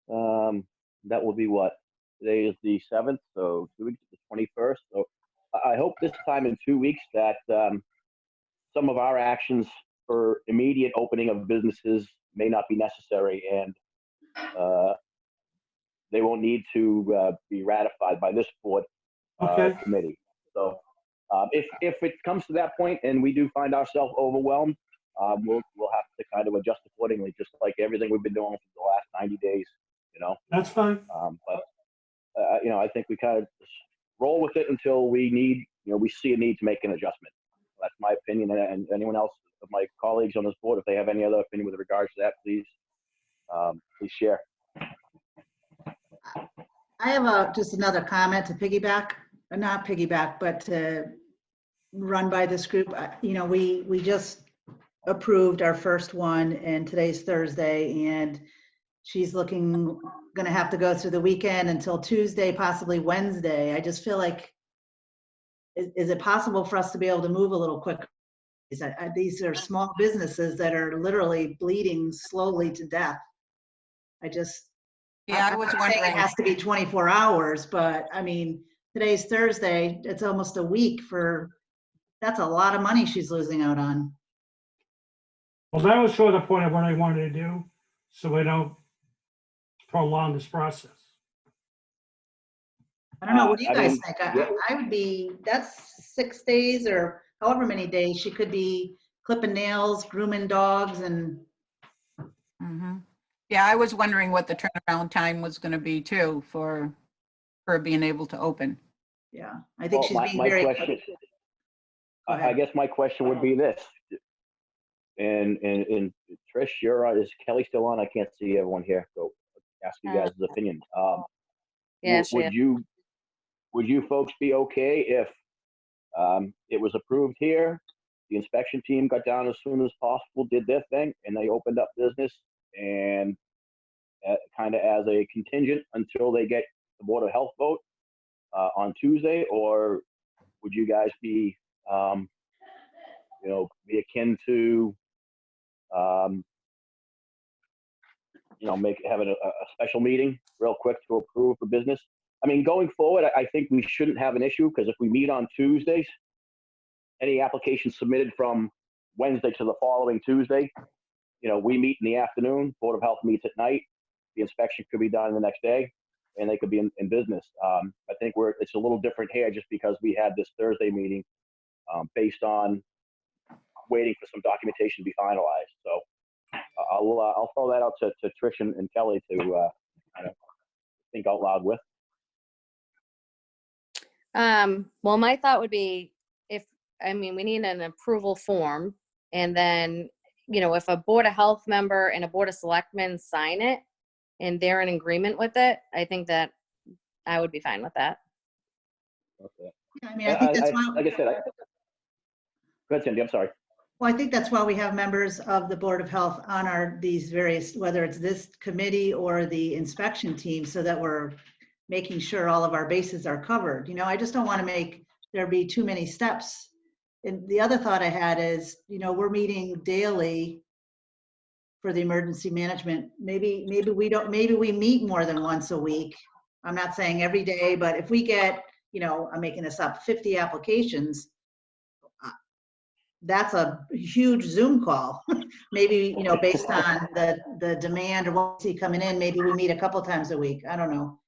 S3: that will be what? Today is the 7th, so 2 weeks, the 21st. So I hope this time in 2 weeks that some of our actions for immediate opening of businesses may not be necessary, and they won't need to be ratified by this board
S6: Okay.
S3: committee. So if it comes to that point and we do find ourselves overwhelmed, we'll have to kind of adjust accordingly, just like everything we've been doing for the last 90 days, you know.
S6: That's fine.
S3: But I think we kind of roll with it until we see a need to make an adjustment. That's my opinion. And anyone else of my colleagues on this board, if they have any other opinion with regards to that, please share.
S7: I have just another comment to piggyback, not piggyback, but to run by this group. We just approved our first one, and today's Thursday, and she's going to have to go through the weekend until Tuesday, possibly Wednesday. I just feel like, is it possible for us to be able to move a little quicker? These are small businesses that are literally bleeding slowly to death.
S4: Yeah, I was
S7: I'm not saying
S4: wondering.
S7: it has to be 24 hours, but I mean, today's Thursday, it's almost a week that's a lot of money she's losing out on.
S6: Well, that was sort of the point of what I wanted to do, so we don't prolong this process.
S7: I don't know, what do you
S3: I
S7: guys
S3: mean,
S7: think?
S3: yeah.
S7: I would be, that's 6 days or however many days she could be clipping nails, grooming dogs, and
S4: Mhm. Yeah, I was wondering what the turnaround time was going to be too for her being able to open.
S7: yeah, I think she's being
S3: my
S7: very.
S3: question,
S7: Go
S3: I
S7: ahead.
S3: guess my question would be this, and Trish, is Kelly still on? I can't see everyone here, so ask you guys' opinion.
S1: Yeah, she
S3: Would you folks be okay if it was approved here, the inspection team got down as soon as possible, did their thing, and they opened up business, and kind of as a contingent until they get the Board of Health vote on Tuesday? Or would you guys be, be akin to, having a special meeting real quick to approve the business? I mean, going forward, I think we shouldn't have an issue, because if we meet on Tuesdays, any applications submitted from Wednesday to the following Tuesday, we meet in the afternoon, Board of Health meets at night, the inspection could be done the next day, and they could be in business. I think it's a little different here just because we had this Thursday meeting based on waiting for some documentation to be finalized. So I'll throw that out to Trish and Kelly to kind of think out loud with.
S1: Well, my thought would be we need an approval form, and then, if a Board of Health member and a Board of Selectmen sign it and they're in agreement with it, I think that I would be fine with that.
S3: Okay.
S7: I mean, I think that's why.
S3: Like I said, go ahead, Cindy, I'm sorry.
S7: Well, I think that's why we have members of the Board of Health on these various, whether it's this committee or the inspection team, so that we're making sure all of our bases are covered. I just don't want to make there be too many steps. And the other thought I had is, we're meeting daily for the emergency management. Maybe we meet more than once a week. I'm not saying every day, but if we get, I'm making this up, 50 applications, that's a huge Zoom call. Maybe, based on the demand or what we see coming in, maybe we meet a couple times a week. I don't know.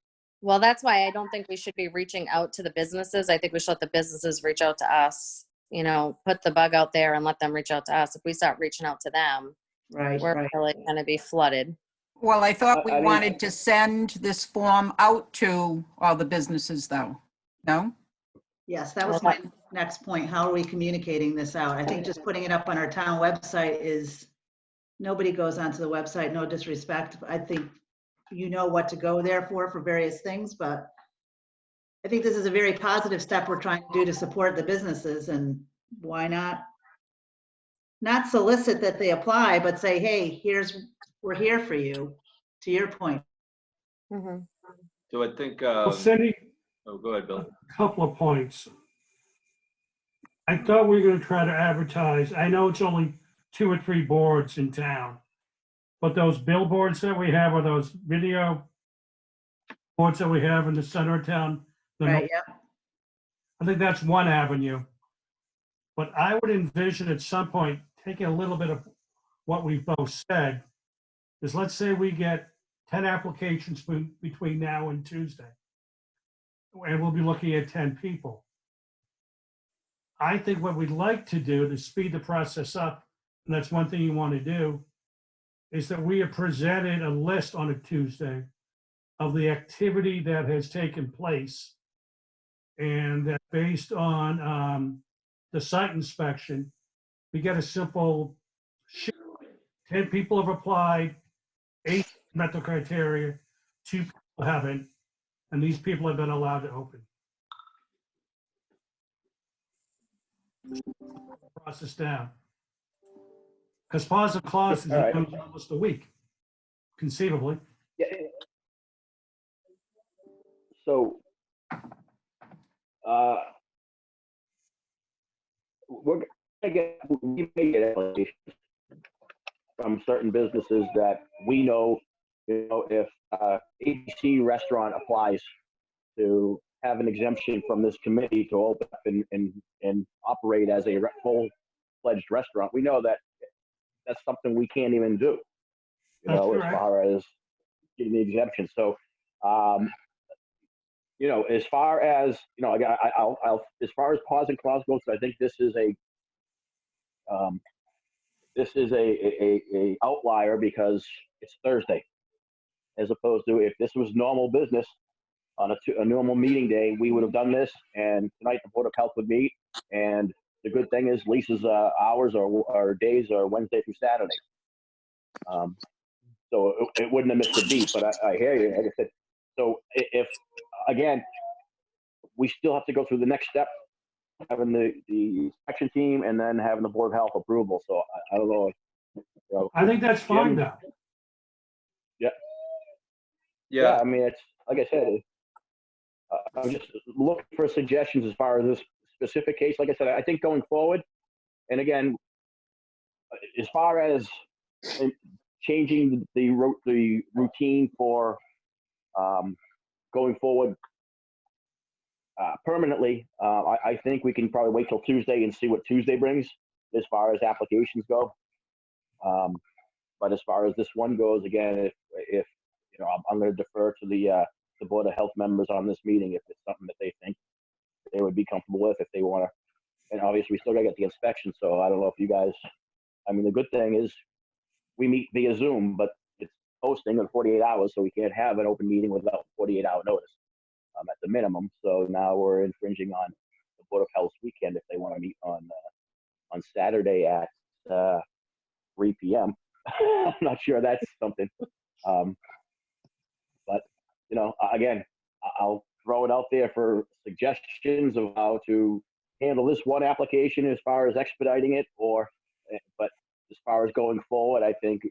S1: Well, that's why I don't think we should be reaching out to the businesses. I think we should let the businesses reach out to us, put the bug out there and let them reach out to us. If we start reaching out to them,
S7: Right.
S1: we're really going to be flooded.
S4: Well, I thought we
S3: I mean-
S4: wanted to send this form out to all the businesses though. No?
S7: Yes, that was my next point. How are we communicating this out? I think just putting it up on our town website is, nobody goes onto the website, no disrespect. I think what to go there for various things, but I think this is a very positive step we're trying to do to support the businesses, and why not solicit that they apply, but say, hey, we're here for you, to your point.
S1: Mm-hmm.
S2: So I think,
S6: Well, Cindy,
S2: oh, go ahead, Bill.
S6: a couple of points. I thought we were going to try to advertise. I know it's only 2 or 3 boards in town, but those billboards that we have, or those video boards that we have in the center of town,
S7: Right, yeah.
S6: I think that's one avenue. But I would envision at some point taking a little bit of what we've both said, is let's say we get 10 applications between now and Tuesday, and we'll be looking at 10 people. I think what we'd like to do to speed the process up, and that's one thing you want to do, is that we have presented a list on a Tuesday of the activity that has taken place. And that based on the site inspection, we get a simple sheet. 10 people have applied, 8 met the criteria, 2 people haven't, and these people have been allowed to open. Process down. Because pause and clause is
S3: All right.
S6: almost a week, conceivably.
S3: Yeah. So, we may get applications from certain businesses that we know, if ABC restaurant applies to have an exemption from this committee to open up and operate as a full-fledged restaurant, we know that that's something we can't even do,
S6: That's
S3: as
S6: correct.
S3: far as getting the exemption. So, as far as, again, I'll as far as pause and clause goes, I think this is a outlier because it's Thursday, as opposed to if this was normal business on a normal meeting day, we would have done this, and tonight the Board of Health would meet, and the good thing is Lisa's hours or days are Wednesday through Saturday. So it wouldn't have missed a beat, but I hear you. Like I said, so if, again, we still have to go through the next step, having the inspection team and then having the Board of Health approval. So I don't know.
S6: I think that's fine now.
S3: Yeah, I mean, it's like I said, I'm just looking for suggestions as far as this specific case. Like I said, I think going forward, and again, as far as changing the routine for going forward permanently, I think we can probably wait till Tuesday and see what Tuesday brings as far as applications go. But as far as this one goes, again, if I'm going to defer to the Board of Health members on this meeting if it's something that they think they would be comfortable with, if they want to. And obviously, we still got to get the inspection. So I don't know if you guys. I mean, the good thing is we meet via Zoom, but it's posting in 48 hours, so we can't have an open meeting without 48-hour notice at the minimum. So now we're infringing on the Board of Health's weekend if they want to meet on Saturday at 3 p.m. I'm not sure that's something. But, again, I'll throw it out there for suggestions of how to handle this one application as far as expediting it, but as far as going forward, I think,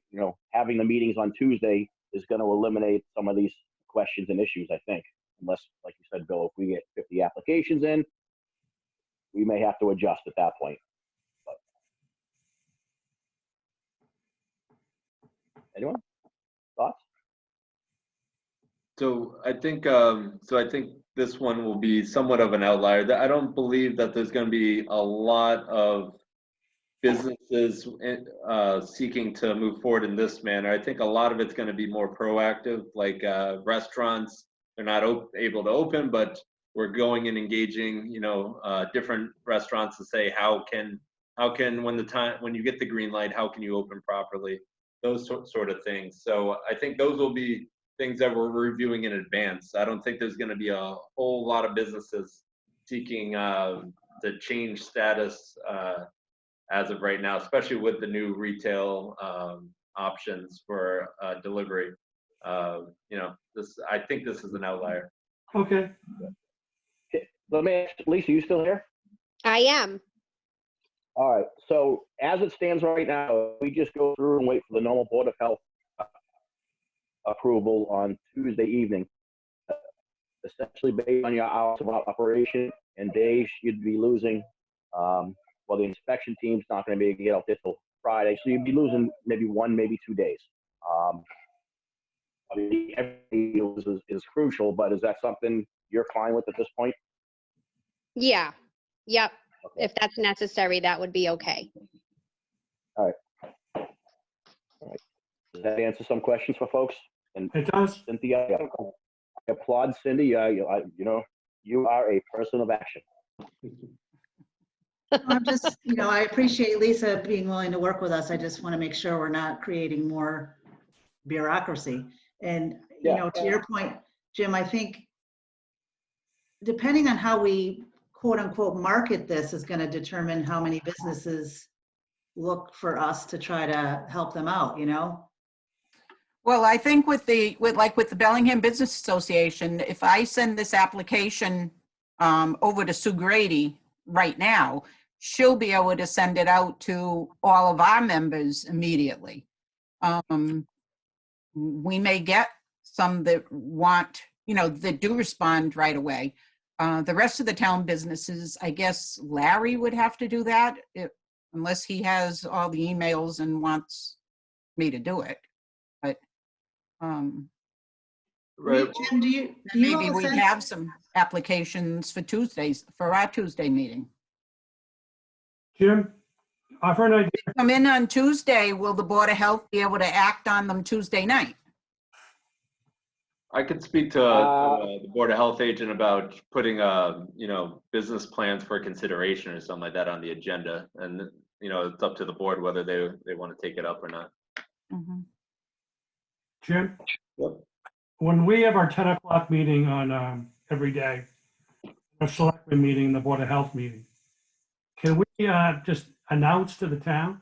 S3: having the meetings on Tuesday is going to eliminate some of these questions and issues, I think, unless, like you said, Bill, if we get 50 applications in, we may have to adjust at that point. But. Anyone? Thoughts?
S2: So I think this one will be somewhat of an outlier. I don't believe that there's going to be a lot of businesses seeking to move forward in this manner. I think a lot of it's going to be more proactive, like restaurants. They're not able to open, but we're going and engaging, different restaurants to say how can when you get the green light, how can you open properly? Those sort of things. So I think those will be things that we're reviewing in advance. I don't think there's going to be a whole lot of businesses seeking to change status as of right now, especially with the new retail options for delivery. I think this is an outlier.
S6: Okay.
S3: Let me ask, Lisa, you still here?
S8: I am.
S3: All right. So as it stands right now, we just go through and wait for the normal Board of Health approval on Tuesday evening. Essentially, based on your hours of operation and days, you'd be losing. Well, the inspection team's not going to be able to get out there till Friday, so you'd be losing maybe 1, maybe 2 days. I mean, every is crucial, but is that something you're fine with at this point?
S8: Yeah. Yep.
S3: Okay.
S8: If that's necessary, that would be okay.
S3: All right. Does that answer some questions for folks? And
S6: It does.
S3: Cynthia, I applaud Cindy. You are a person of action.
S7: I'm just, I appreciate Lisa being willing to work with us. I just want to make sure we're not creating more bureaucracy. And, you
S3: Yeah.
S7: know, to your point, Jim, I think depending on how we quote unquote market this is going to determine how many businesses look for us to try to help them out, you know?
S4: Well, I think with the Bellingham Business Association, if I send this application over to Sue Grady right now, she'll be able to send it out to all of our members immediately. We may get some that want, you know, that do respond right away. The rest of the town businesses, I guess Larry would have to do that unless he has all the emails and wants me to do it. But
S2: Right.
S7: Jim, do you
S4: maybe
S7: have a
S4: we'd
S7: sense?
S4: have some applications for Tuesdays, for our Tuesday meeting.
S6: Jim, offer an idea.
S4: Come in on Tuesday, will the Board of Health be able to act on them Tuesday night?
S2: I could speak to the Board of Health agent about putting, you know, business plans for consideration or something like that on the agenda. And, you know, it's up to the board whether they want to take it up or not.
S4: Mm-hmm.
S6: Jim,
S2: Yep.
S6: when we have our 10 o'clock meeting on every day, a selectmen meeting, the Board of Health meeting, can we just announce to the town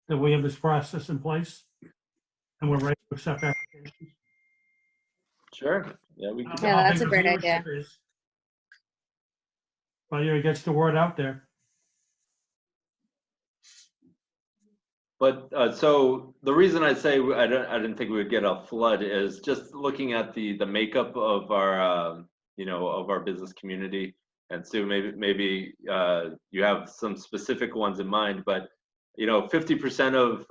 S6: that we have this process in place and we're ready to accept applications?
S2: Sure. Yeah, we can.
S6: I don't know
S1: Yeah,
S6: how
S1: that's
S6: big
S1: a
S6: the
S1: great idea.
S6: viewership is. Well, yeah, it gets the word out there.
S2: But so the reason I say I didn't think we would get a flood is just looking at the makeup of our you know, of our business community. And Sue, maybe you have some specific ones in mind, but you know, 50% of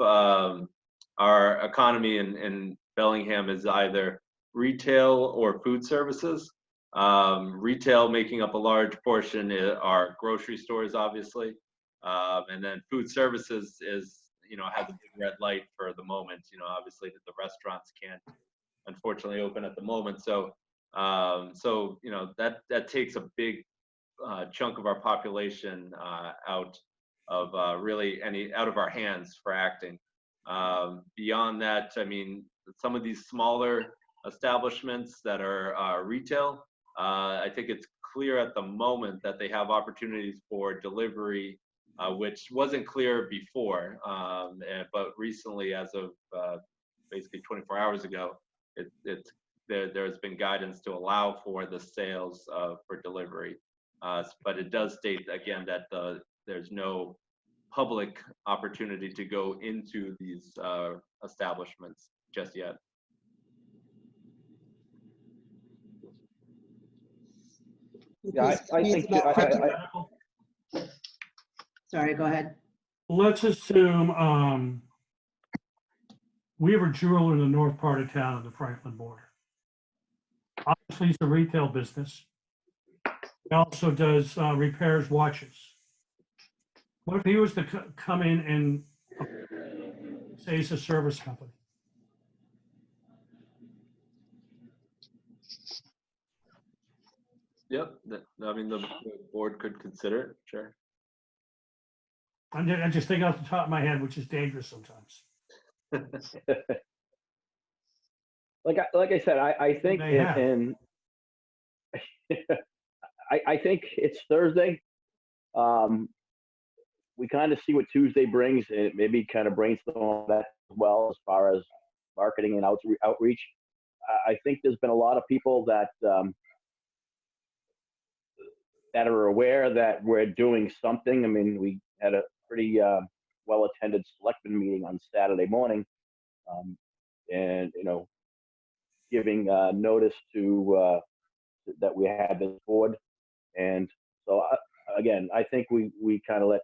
S2: our economy in Bellingham is either retail or food services. Retail making up a large portion are grocery stores, obviously, and then food services is, you know, has a big red light for the moment. You know, obviously the restaurants can't unfortunately open at the moment. So, so you know, that takes a big chunk of our population out of really out of our hands for acting. Beyond that, I mean, some of these smaller establishments that are retail, I think it's clear at the moment that they have opportunities for delivery, which wasn't clear before, but recently, as of basically 24 hours ago, there's been guidance to allow for the sales for delivery. But it does state again that there's no public opportunity to go into these establishments just yet.
S3: Yeah, I think,
S7: Sorry, go ahead.
S6: Let's assume we have a jeweler in the north part of town on the Franklin border. Obviously, it's a retail business. He also does repairs watches. What if he was to come in and say he's a service company?
S2: Yep, I mean, the board could consider it, sure.
S6: I'm just thinking off the top of my head, which is dangerous sometimes.
S3: like I said, I think I think it's Thursday. We kind of see what Tuesday brings, and maybe kind of brainstorm that as well as far as marketing and outreach. I think there's been a lot of people that that are aware that we're doing something. I mean, we had a pretty well-attended selectmen meeting on Saturday morning, and you know, giving notice to that we had this board, and so again, I think we kind of let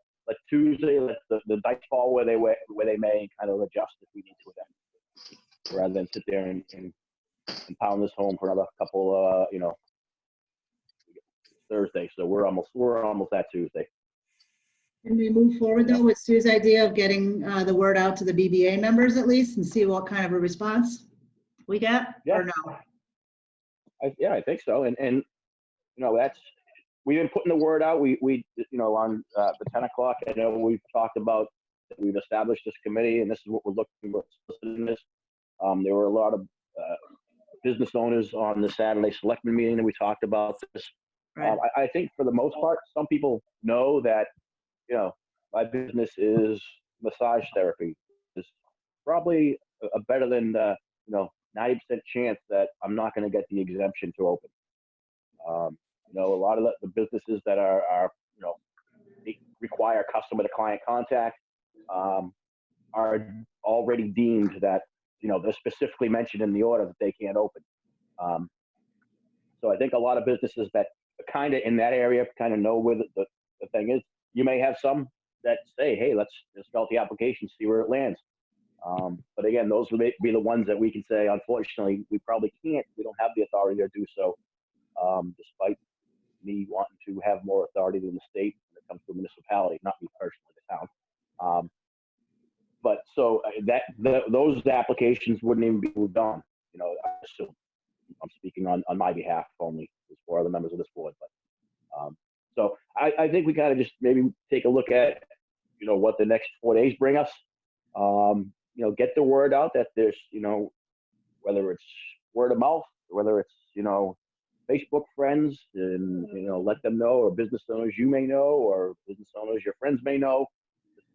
S3: Tuesday, let the dice fall where they may, and kind of adjust if we need to then, rather than sit there and pound this home for another couple, you know, Thursday. So we're almost at Tuesday.
S7: Can we move forward though with Sue's idea of getting the word out to the BBA members at least and see what kind of a response we get, or no?
S3: I think so. And you know, we've been putting the word out. We you know, on the 10 o'clock, I know we've talked about that we've established this committee, and this is what we're looking for in this. There were a lot of business owners on the Saturday selectmen meeting that we talked about this.
S7: Right.
S3: I think for the most part, some people know that, my business is massage therapy. It's probably a better than, 90% chance that I'm not going to get the exemption to open. A lot of the businesses that are they require customer to client contact, are already deemed that, they're specifically mentioned in the order that they can't open. So I think a lot of businesses that are kind of in that area kind of know where the thing is. You may have some that say, hey, let's fill out the application, see where it lands. But again, those would be the ones that we can say, unfortunately, we probably can't. We don't have the authority to do so, despite me wanting to have more authority than the state when it comes to a municipality, not me personally, the town. But so those applications wouldn't even be moved on. I assume. I'm speaking on my behalf only, as for other members of this board. But so I think we kind of just maybe take a look at, what the next 4 days bring us. Get the word out that there's, whether it's word of mouth, whether it's, Facebook friends, and, let them know, or business owners you may know, or business owners your friends may know.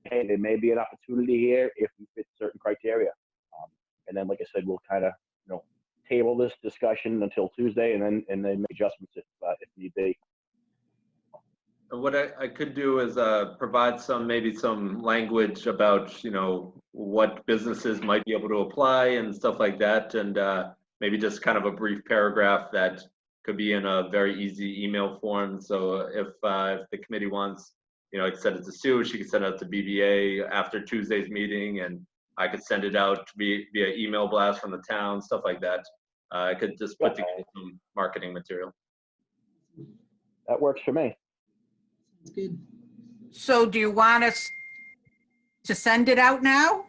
S3: Hey, there may be an opportunity here if you fit certain criteria. And then, like I said, we'll kind of, table this discussion until Tuesday, and then make adjustments if need be.
S2: What I could do is provide maybe some language about, what businesses might be able to apply and stuff like that. And maybe just kind of a brief paragraph that could be in a very easy email form. So if the committee wants, I could send it to Sue, she could send it out to BBA after Tuesday's meeting, and I could send it out via email blast from the town, stuff like that. I could just put together some marketing material.
S3: That works for me.
S7: That's good.
S4: So do you want us to send it out now?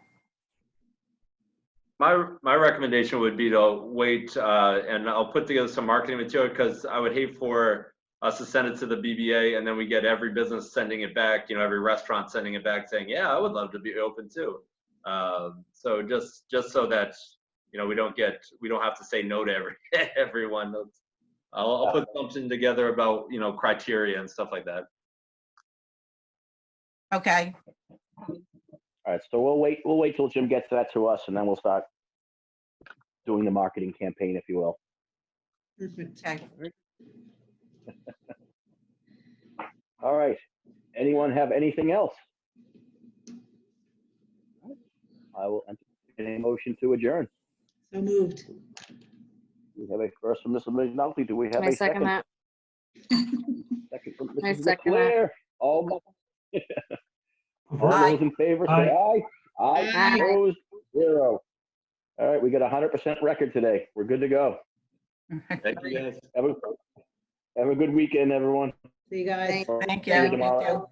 S2: My recommendation would be to wait, and I'll put together some marketing material, because I would hate for us to send it to the BBA and then we get every business sending it back, every restaurant sending it back saying, yeah, I would love to be open too. So just so that, we don't have to say no to everyone. I'll put something together about, criteria and stuff like that.
S4: Okay.
S3: All right, so we'll wait till Jim gets that to us, and then we'll start doing the marketing campaign, if you will.
S7: Perfect.
S4: Okay.
S3: All right. Anyone have anything else? I will entertain a motion to adjourn.
S7: So moved.
S3: We have a first from Mrs. McNulty. Do we have
S1: I
S3: a
S1: second
S3: second?
S1: that.
S3: Second from
S1: I
S3: Mrs.
S1: second that.
S3: Leclerc. All
S4: Aye.
S3: those in favor, say aye. Aye.
S1: Aye.
S3: Opposed? 0. All right, we got 100% record today. We're good to go.
S2: Thank you, guys.
S3: Have a good weekend, everyone.
S7: See you guys.
S1: Thank
S4: Thank
S3: See you
S4: you.
S3: tomorrow.
S4: You too.